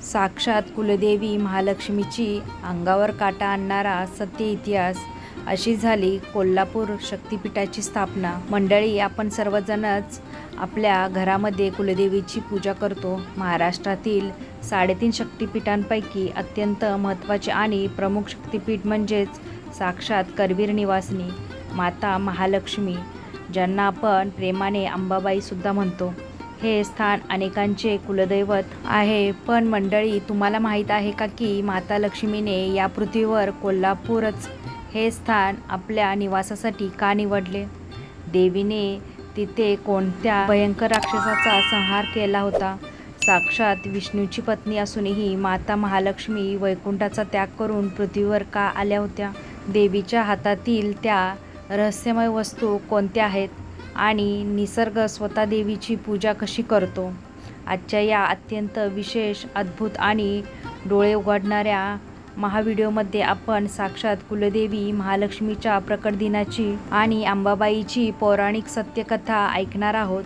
साक्षात कुलदेवी महालक्ष्मीची अंगावर काटा आणणारा सत्य इतिहास अशी झाली कोल्हापूर शक्तिपीठाची स्थापना. मंडळी, आपण सर्वजणच आपल्या घरामध्ये कुलदेवीची पूजा करतो. महाराष्ट्रातील 3.5 शक्तिपीठांपैकी अत्यंत महत्त्वाचे आणि प्रमुख शक्तिपीठ म्हणजेच साक्षात करवीर निवासिनी माता महालक्ष्मी, ज्यांना आपण प्रेमाने अंबाबाईसुद्धा म्हणतो. हे स्थान अनेकांचे कुलदैवत आहे. पण मंडळी, तुम्हाला माहीत आहे का की माता लक्ष्मीने या पृथ्वीवर कोल्हापूरच हे स्थान आपल्या निवासासाठी का निवडले? देवीने तिथे कोणत्या भयंकर राक्षसाचा संहार केला होता? साक्षात विष्णूची पत्नी असूनही माता महालक्ष्मी वैकुंठाचा त्याग करून पृथ्वीवर का आल्या होत्या? देवीच्या हातातील त्या रहस्यमय वस्तू कोणत्या आहेत आणि निसर्ग स्वतः देवीची पूजा कशी करतो? आजच्या या अत्यंत विशेष, अद्भुत आणि डोळे उघडणाऱ्या महाव्हिडिओमध्ये आपण साक्षात कुलदेवी महालक्ष्मीच्या प्रकट दिनाची आणि अंबाबाईची पौराणिक सत्यकथा ऐकणार आहोत.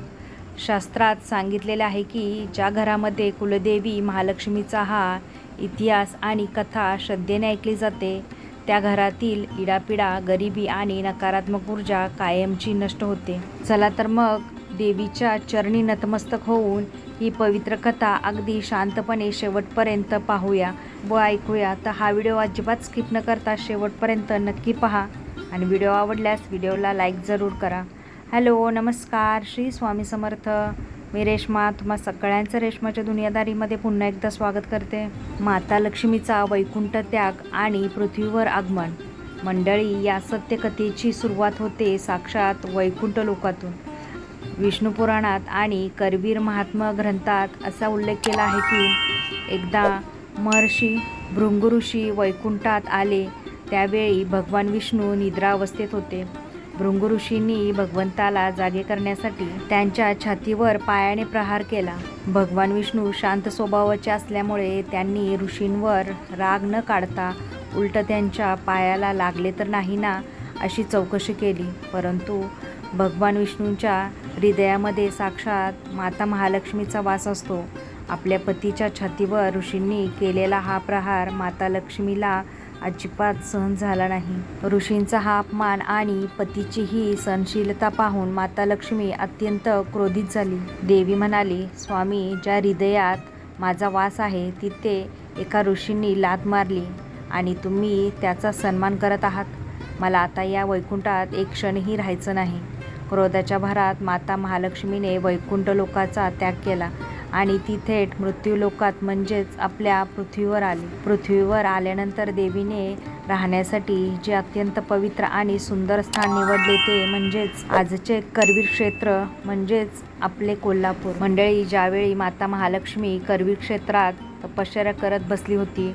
शास्त्रात सांगितलेले आहे की ज्या घरामध्ये कुलदेवी महालक्ष्मीचा हा इतिहास आणि कथा श्रद्धेने ऐकली जाते, त्या घरातील इडापिडा, गरिबी आणि नकारात्मक ऊर्जा कायमची नष्ट होते. चला तर मग देवीच्या चरणी नतमस्तक होऊन ही पवित्र कथा अगदी शांतपणे शेवटपर्यंत पाहूया व ऐकूया. तर हा व्हिडिओ अजिबात स्किप न करता शेवटपर्यंत नक्की पहा आणि व्हिडिओ आवडल्यास व्हिडिओला लाईक जरूर करा. हॅलो, नमस्कार, श्री स्वामी समर्थ. मी रेश्मा तुम्हा सगळ्यांचं रेश्माच्या दुनियादारीमध्ये पुन्हा एकदा स्वागत करते. माता लक्ष्मीचा वैकुंठ त्याग आणि पृथ्वीवर आगमन. मंडळी, या सत्यकथेची सुरुवात होते साक्षात वैकुंठ लोकातून. विष्णू पुराणात आणि करवीर महात्म्य ग्रंथात असा उल्लेख केला आहे की एकदा महर्षी भृंग ऋषी वैकुंठात आले. त्यावेळी भगवान विष्णू निद्रावस्थेत होते. भृंग ऋषींनी भगवंताला जागे करण्यासाठी त्यांच्या छातीवर पायाने प्रहार केला. भगवान विष्णू शांत स्वभावाचे असल्यामुळे त्यांनी ऋषींवर राग न काढता उलट त्यांच्या पायाला लागले तर नाही ना, अशी चौकशी केली. परंतु भगवान विष्णूंच्या हृदयामध्ये साक्षात माता महालक्ष्मीचा वास असतो. आपल्या पतीच्या छातीवर ऋषींनी केलेला हा प्रहार माता लक्ष्मीला अजिबात सहन झाला नाही. ऋषींचा हा अपमान आणि पतीची ही सहनशीलता पाहून माता लक्ष्मी अत्यंत क्रोधित झाली. देवी म्हणाली, स्वामी, ज्या हृदयात माझा वास आहे तिथे एका ऋषींनी लाथ मारली आणि तुम्ही त्याचा सन्मान करत आहात. मला आता या वैकुंठात एक क्षणही राहायचं नाही. क्रोधाच्या भरात माता महालक्ष्मीने वैकुंठ लोकाचा त्याग केला आणि ती थेट मृत्यूलोकात म्हणजेच आपल्या पृथ्वीवर आली. पृथ्वीवर आल्यानंतर देवीने राहण्यासाठी जे अत्यंत पवित्र आणि सुंदर स्थान निवडले ते म्हणजेच आजचे करवीर क्षेत्र म्हणजेच आपले कोल्हापूर. मंडळी, ज्यावेळी माता महालक्ष्मी करवीर क्षेत्रात तपश्चर्या करत बसली होती,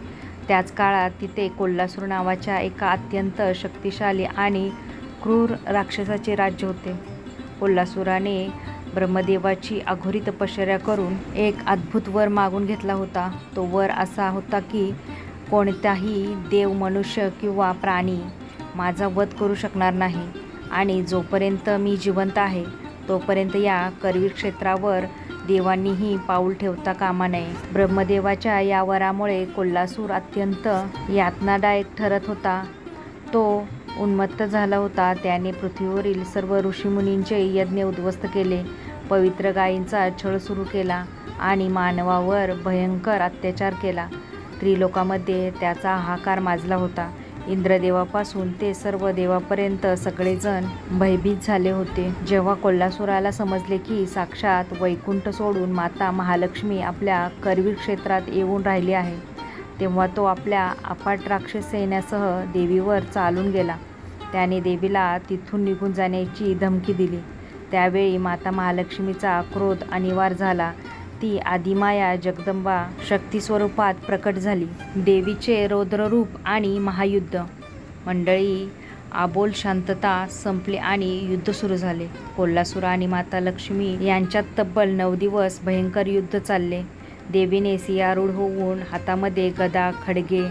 त्याच काळात तिथे कोल्हासूर नावाच्या एका अत्यंत शक्तिशाली आणि क्रूर राक्षसाचे राज्य होते. कोल्हासुराने ब्रह्मदेवाची अघोरी तपश्चर्या करून एक अद्भुत वर मागून घेतला होता. तो वर असा होता की कोणताही देव, मनुष्य किंवा प्राणी माझा वध करू शकणार नाही आणि जोपर्यंत मी जिवंत आहे तोपर्यंत या करवीर क्षेत्रावर देवांनीही पाऊल ठेवता कामा नये. ब्रह्मदेवाच्या या वरामुळे कोल्हासूर अत्यंत यातनादायक ठरत होता. तो उन्मत्त झाला होता. त्याने पृथ्वीवरील सर्व ऋषीमुनींचे यज्ञ उद्ध्वस्त केले, पवित्र गायींचा छळ सुरू केला आणि मानवावर भयंकर अत्याचार केला. त्रिलोकामध्ये त्याचा हाहाकार माजला होता. इंद्रदेवापासून ते सर्व देवापर्यंत सगळेजण भयभीत झाले होते. जेव्हा कोल्हासुराला समजले की साक्षात वैकुंठ सोडून माता महालक्ष्मी आपल्या करवीर क्षेत्रात येऊन राहिली आहे, तेव्हा तो आपल्या अफाट राक्षस सैन्यासह देवीवर चालून गेला. त्याने देवीला तिथून निघून जाण्याची धमकी दिली. त्यावेळी माता महालक्ष्मीचा क्रोध अनिवार्य झाला. ती आदिमाया जगदंबा शक्ती स्वरूपात प्रकट झाली. देवीचे रौद्ररूप आणि महायुद्ध. मंडळी, आबोल शांतता संपली आणि युद्ध सुरू झाले. कोल्हासूर आणि माता लक्ष्मी यांच्यात तब्बल 9 दिवस भयंकर युद्ध चालले. देवीने सिंहारूढ होऊन हातामध्ये गदा, खडगे,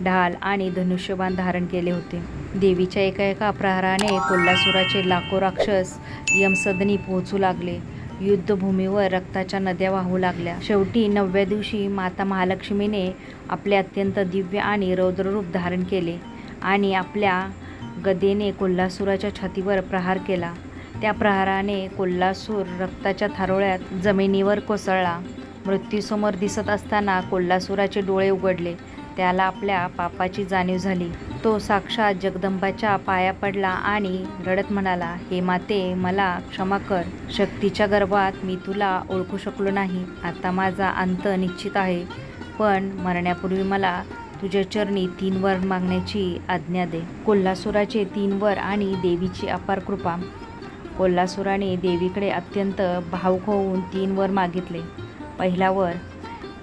ढाल आणि धनुष्यबाण धारण केले होते. देवीच्या एका प्रहाराने कोल्हासुराचे लाखो राक्षस यमसदनी पोहोचू लागले. युद्धभूमीवर रक्ताच्या नद्या वाहू लागल्या. शेवटी 9व्या दिवशी माता महालक्ष्मीने आपले अत्यंत दिव्य आणि रौद्ररूप धारण केले आणि आपल्या गदेने कोल्हासुराच्या छातीवर प्रहार केला. त्या प्रहाराने कोल्हासूर रक्ताच्या थारोळ्यात जमिनीवर कोसळला. मृत्यूसमोर दिसत असताना कोल्हासुराचे डोळे उघडले. त्याला आपल्या पापाची जाणीव झाली. तो साक्षात जगदंबाच्या पाया पडला आणि रडत म्हणाला, हे माते, मला क्षमा कर. शक्तीच्या गर्भात मी तुला ओळखू शकलो नाही. आता माझा अंत निश्चित आहे, पण मरण्यापूर्वी मला तुझ्या चरणी 3 वर मागण्याची आज्ञा दे. कोल्हासुराचे 3 वर आणि देवीची अपार कृपा. कोल्हासुराने देवीकडे अत्यंत भावुक होऊन 3 वर मागितले. पहिला वर,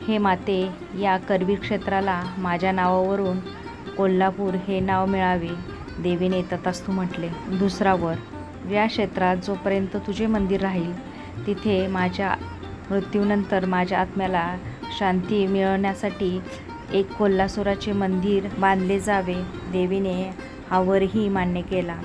हे माते, या करवीर क्षेत्राला माझ्या नावावरून कोल्हापूर हे नाव मिळावे. देवीने तथास्तु म्हटले. दुसरा वर, या क्षेत्रात जोपर्यंत तुझे मंदिर राहील तिथे माझ्या मृत्यूनंतर माझ्या आत्म्याला शांती मिळवण्यासाठी एक कोल्हासुराचे मंदिर बांधले जावे. देवीने हा वरही मान्य केला.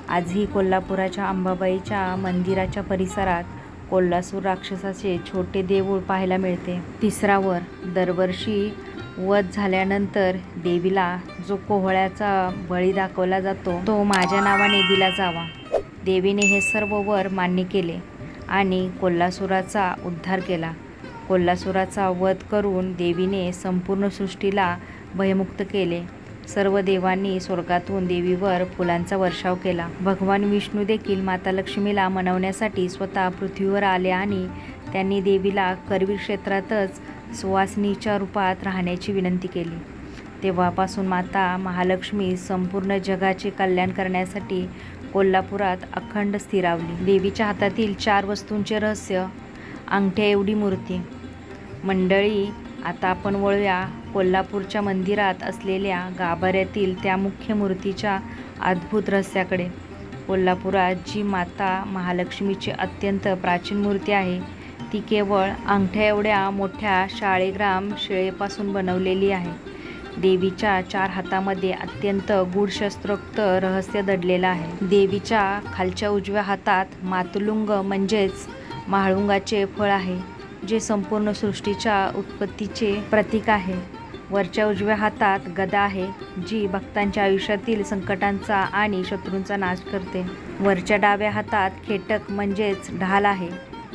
आजही कोल्हापुराच्या अंबाबाईच्या मंदिराच्या परिसरात कोल्हासूर राक्षसाचे छोटे देऊळ पाहायला मिळते. तिसरा वर, दरवर्षी वध झाल्यानंतर देवीला जो कोहळ्याचा बळी दाखवला जातो तो माझ्या नावाने दिला जावा. देवीने हे सर्व वर मान्य केले आणि कोल्हासुराचा उद्धार केला. कोल्हासुराचा वध करून देवीने संपूर्ण सृष्टीला भयमुक्त केले. सर्व देवांनी स्वर्गातून देवीवर फुलांचा वर्षाव केला. भगवान विष्णू देखील माता लक्ष्मीला मनवण्यासाठी स्वतः पृथ्वीवर आले आणि त्यांनी देवीला करवीर क्षेत्रातच सुवासिनीच्या रूपात राहण्याची विनंती केली. तेव्हापासून माता महालक्ष्मी संपूर्ण जगाचे कल्याण करण्यासाठी कोल्हापुरात अखंड स्थिरावली. देवीच्या हातातील 4 वस्तूंचे रहस्य. अंगठ्या एवढी मूर्ती. मंडळी, आता आपण वळूया कोल्हापूरच्या मंदिरात असलेल्या गाभाऱ्यातील त्या मुख्य मूर्तीच्या अद्भुत रहस्याकडे. कोल्हापुरात जी माता महालक्ष्मीची अत्यंत प्राचीन मूर्ती आहे ती केवळ अंगठ्या एवढ्या मोठ्या शाळीग्राम शिळेपासून बनवलेली आहे. देवीच्या 4 हातामध्ये अत्यंत गूढ शस्त्रोक्त रहस्य दडलेलं आहे. देवीच्या खालच्या उजव्या हातात मातुलुंग म्हणजेच म्हाळुंगाचे फळ आहे, जे संपूर्ण सृष्टीच्या उत्पत्तीचे प्रतीक आहे. वरच्या उजव्या हातात गदा आहे, जी भक्तांच्या आयुष्यातील संकटांचा आणि शत्रूंचा नाश करते. वरच्या डाव्या हातात खेटक म्हणजेच ढाल आहे,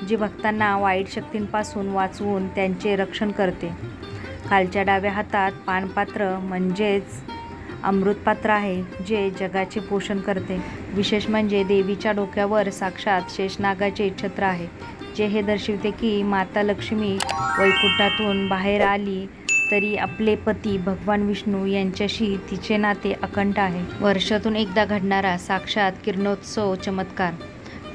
जी भक्तांना वाईट शक्तींपासून वाचवून त्यांचे रक्षण करते. खालच्या डाव्या हातात पानपात्र म्हणजेच अमृतपात्र आहे, जे जगाचे पोषण करते. विशेष म्हणजे देवीच्या डोक्यावर साक्षात शेषनागाचे छत्र आहे, जे हे दर्शविते की माता लक्ष्मी वैकुंठातून बाहेर आली तरी आपले पती भगवान विष्णू यांच्याशी तिचे नाते अखंड आहे. वर्षातून एकदा घडणारा साक्षात किरणोत्सव चमत्कार.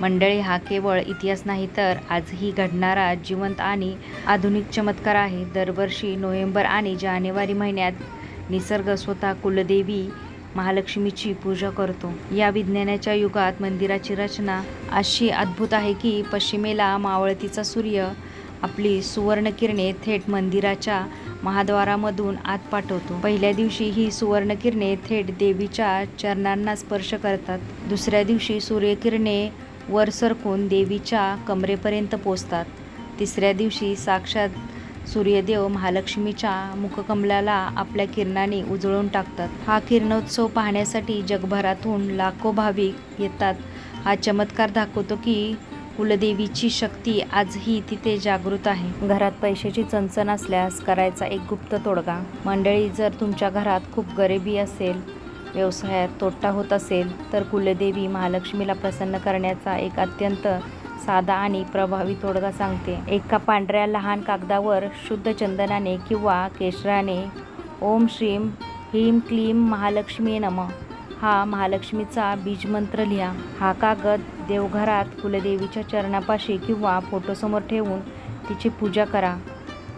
मंडळी, हा केवळ इतिहास नाही तर आजही घडणारा जिवंत आणि आधुनिक चमत्कार आहे. दरवर्षी नोव्हेंबर आणि जानेवारी महिन्यात निसर्ग स्वतः कुलदेवी महालक्ष्मीची पूजा करतो. या विज्ञानाच्या युगात मंदिराची रचना अशी अद्भुत आहे की पश्चिमेला मावळतीचा सूर्य आपली सुवर्ण किरणे थेट मंदिराच्या महाद्वारामधून आत पाठवतो. पहिल्या दिवशी ही सुवर्ण किरणे थेट देवीच्या चरणांना स्पर्श करतात. दुसऱ्या दिवशी सूर्यकिरणे वर सरकून देवीच्या कमरेपर्यंत पोचतात. तिसऱ्या दिवशी साक्षात सूर्यदेव महालक्ष्मीच्या मुखकमलाला आपल्या किरणाने उजळून टाकतात. हा किरणोत्सव पाहण्यासाठी जगभरातून लाखो भाविक येतात. हा चमत्कार दाखवतो की कुलदेवीची शक्ती आजही तिथे जागृत आहे. घरात पैशाची चणचण असल्यास करायचा एक गुप्त तोडगा. मंडळी, जर तुमच्या घरात खूप गरिबी असेल, व्यवसायात तोटा होत असेल, तर कुलदेवी महालक्ष्मीला प्रसन्न करण्याचा एक अत्यंत साधा आणि प्रभावी तोडगा सांगते. एका पांढऱ्या लहान कागदावर शुद्ध चंदनाने किंवा केशराने ओम श्रीम ह्रीम क्लीम महालक्ष्मी नमः हा महालक्ष्मीचा बीजमंत्र लिहा. हा कागद देवघरात कुलदेवीच्या चरणापाशी किंवा फोटोसमोर ठेवून तिची पूजा करा.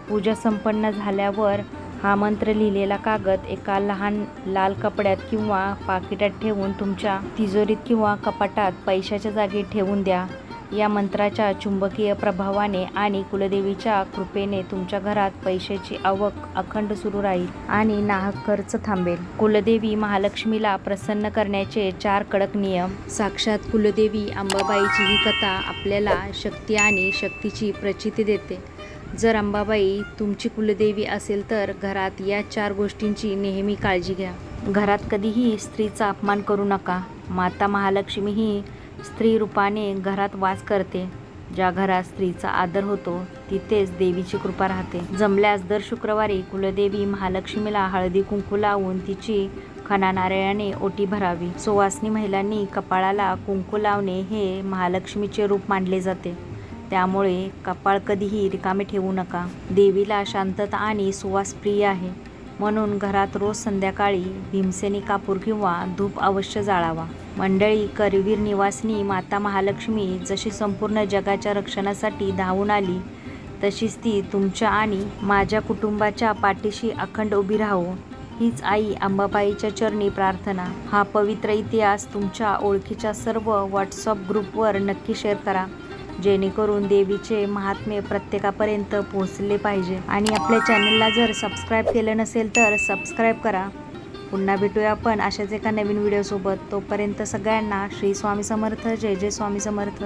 पूजा संपन्न झाल्यावर हा मंत्र लिहिलेला कागद एका लहान लाल कपड्यात किंवा पाकिटात ठेवून तुमच्या तिजोरीत किंवा कपाटात पैशाच्या जागी ठेवून द्या. या मंत्राच्या चुंबकीय प्रभावाने आणि कुलदेवीच्या कृपेने तुमच्या घरात पैशाची आवक अखंड सुरू राहील आणि नाहक खर्च थांबेल. कुलदेवी महालक्ष्मीला प्रसन्न करण्याचे 4 कडक नियम. साक्षात कुलदेवी अंबाबाईची ही कथा आपल्याला शक्ती आणि शक्तीची प्रचिती देते. जर अंबाबाई तुमची कुलदेवी असेल तर घरात या 4 गोष्टींची नेहमी काळजी घ्या. घरात कधीही स्त्रीचा अपमान करू नका. माता महालक्ष्मी ही स्त्री रूपाने घरात वास करते. ज्या घरात स्त्रीचा आदर होतो तिथेच देवीची कृपा राहते. जमल्यास दर शुक्रवारी कुलदेवी महालक्ष्मीला हळदी कुंकू लावून तिची खणा नारळाने ओटी भरावी. सुवासिनी महिलांनी कपाळाला कुंकू लावणे हे महालक्ष्मीचे रूप मानले जाते. त्यामुळे कपाळ कधीही रिकामे ठेवू नका. देवीला शांतता आणि सुवास प्रिय आहे, म्हणून घरात रोज संध्याकाळी भीमसेनी कापूर किंवा धूप अवश्य जाळावा. मंडळी, करवीर निवासिनी माता महालक्ष्मी जशी संपूर्ण जगाच्या रक्षणासाठी धावून आली, तशीच ती तुमच्या आणि माझ्या कुटुंबाच्या पाठीशी अखंड उभी राहो, हीच आई अंबाबाईच्या चरणी प्रार्थना. हा पवित्र इतिहास तुमच्या ओळखीच्या सर्व व्हॉट्सअप ग्रुपवर नक्की शेअर करा, जेणेकरून देवीचे महात्म्य प्रत्येकापर्यंत पोहोचले पाहिजे. आणि आपल्या चॅनलला जर सबस्क्राईब केलं नसेल तर सबस्क्राईब करा. पुन्हा भेटूया आपण अशाच एका नवीन व्हिडिओसोबत. तोपर्यंत सगळ्यांना श्री स्वामी समर्थ. जय जय स्वामी समर्थ.